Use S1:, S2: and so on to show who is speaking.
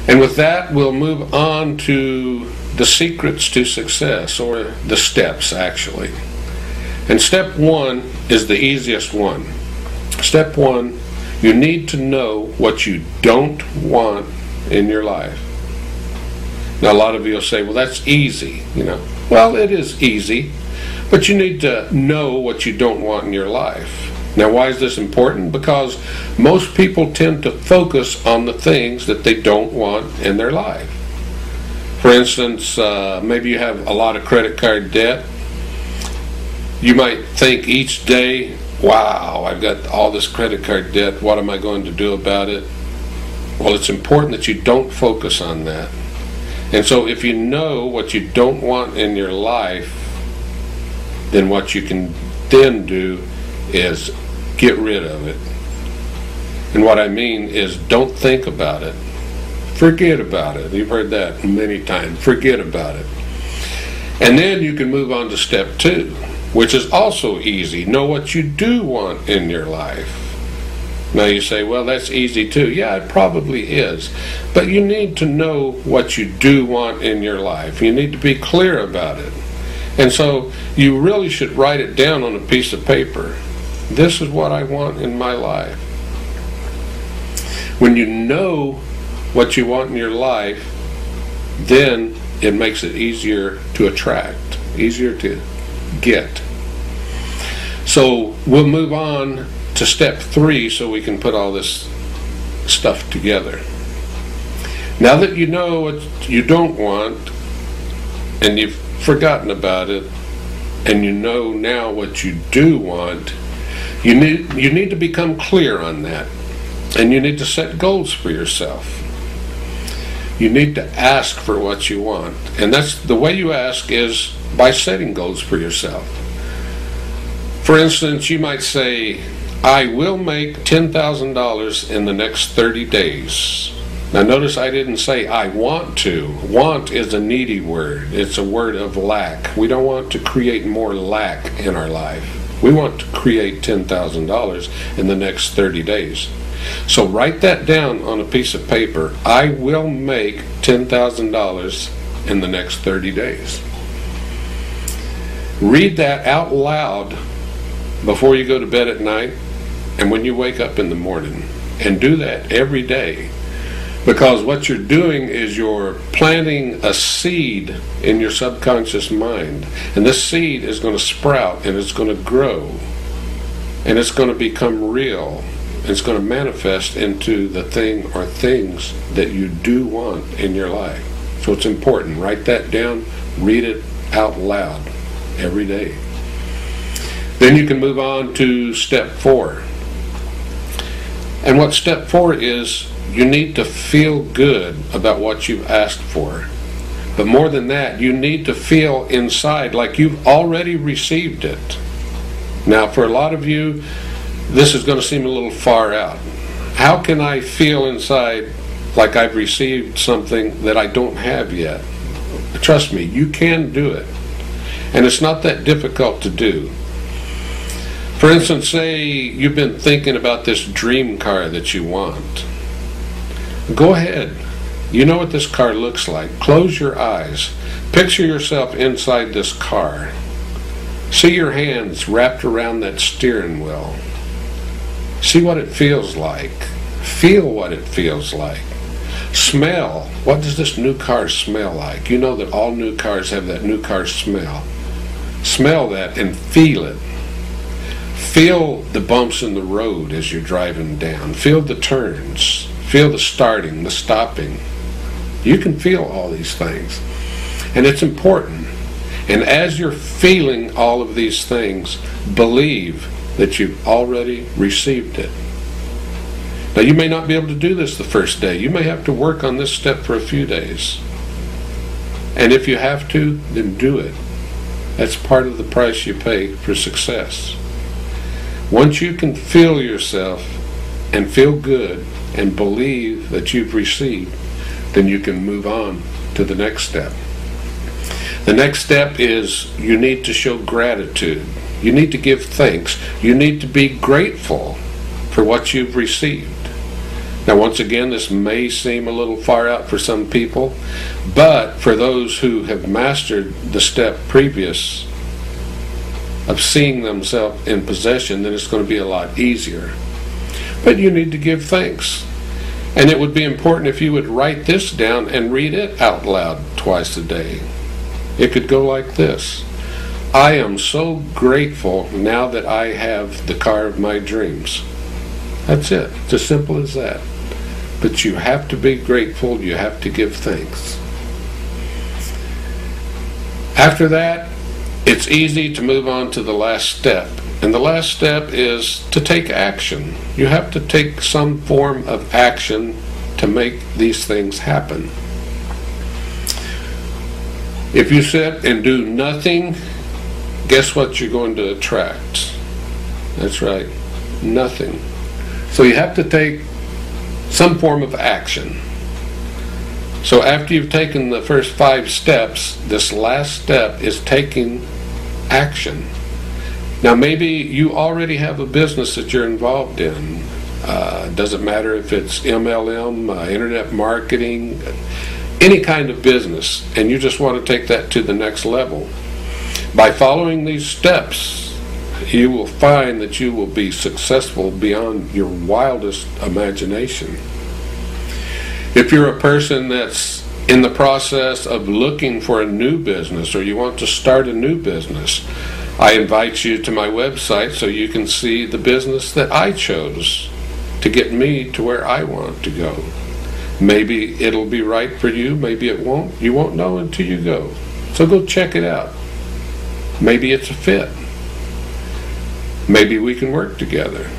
S1: And with that, we'll move on to the secrets to success, or the steps, actually. And step one is the easiest one. Step one, you need to know what you don't want in your life. Now, a lot of you will say, well, that's easy, Well, it is easy, but you need to know what you don't want in your life. Now, why is this important? Because most people tend to focus on the things that they don't want in their life. For instance, maybe you have a lot of credit card debt. You might think each day, wow, I've got all this credit card debt. What am I going to do about it? Well, it's important that you don't focus on that. And so if you know what you don't want in your life, then what you can then do is get rid of it. And what I mean is, don't think about it. Forget about it. You've heard that many times. Forget about it. And then you can move on to step two, which is also easy. Know what you do want in your life. Now you say, well, that's easy too. Yeah, it probably is. But you need to know what you do want in your life. You need to be clear about it. And so you really should write it down on a piece of paper. This is what I want in my life. When you know what you want in your life, then it makes it easier to attract, easier to get. So we'll move on to step three so we can put all this stuff together. Now that you know what you don't want and you've forgotten about it, and you know now what you do want, you need to become clear on that, and you need to set goals for yourself. You need to ask for what you want, and that's the way you ask is by setting goals for yourself. For instance, you might say, I will make $10,000 in the next 30 days. Now notice I didn't say I want to. Want is a needy word. It's a word of lack. We don't want to create more lack in our life. We want to create $10,000 in the next 30 days. So write that down on a piece of paper. I will make $10,000 in the next 30 days. Read that out loud before you go to bed at night and when you wake up in the morning. And do that every day. Because what you're doing is you're planting a seed in your subconscious mind. And this seed is going to sprout and it's going to grow. And it's going to become real. It's going to manifest into the thing or things that you do want in your life. So it's important. Write that down. Read it out loud every day. Then you can move on to step 4. And what step 4 is, you need to feel good about what you've asked for. But more than that, you need to feel inside like you've already received it. Now, for a lot of you, this is going to seem a little far out. How can I feel inside like I've received something that I don't have yet? Trust me, you can do it. And it's not that difficult to do. For instance, say you've been thinking about this dream car that you want. Go ahead. You know what this car looks like. Close your eyes. Picture yourself inside this car. See your hands wrapped around that steering wheel. See what it feels like. Feel what it feels like. Smell. What does this new car smell like? You know that all new cars have that new car smell. Smell that and feel it. Feel the bumps in the road as you're driving down. Feel the turns. Feel the starting, the stopping. You can feel all these things. And it's important. And as you're feeling all of these things, believe that you've already received it. Now, you may not be able to do this the first day. You may have to work on this step for a few days. And if you have to, then do it. That's part of the price you pay for success. Once you can feel yourself and feel good and believe that you've received, then you can move on to the next step. The next step is you need to show gratitude. You need to give thanks. You need to be grateful for what you've received. Now, once again, this may seem a little far out for some people, but for those who have mastered the step previous of seeing themselves in possession, then it's going to be a lot easier. But you need to give thanks. And it would be important if you would write this down and read it out loud twice a day. It could go like this: I am so grateful now that I have the car of my dreams. That's it. It's as simple as that. But you have to be grateful. You have to give thanks. After that, it's easy to move on to the last step. And the last step is to take action. You have to take some form of action to make these things happen. If you sit and do nothing, guess what you're going to attract? That's right, nothing. So you have to take some form of action. So after you've taken the first 5 steps, this last step is taking action. Now maybe you already have a business that you're involved in. Doesn't matter if it's MLM, internet marketing, any kind of business, and you just want to take that to the next level. By following these steps, you will find that you will be successful beyond your wildest imagination. If you're a person that's in the process of looking for a new business, or you want to start a new business, I invite you to my website so you can see the business that I chose to get me to where I want to go. Maybe it'll be right for you, maybe it won't. You won't know until you go. So go check it out. Maybe it's a fit. Maybe we can work together.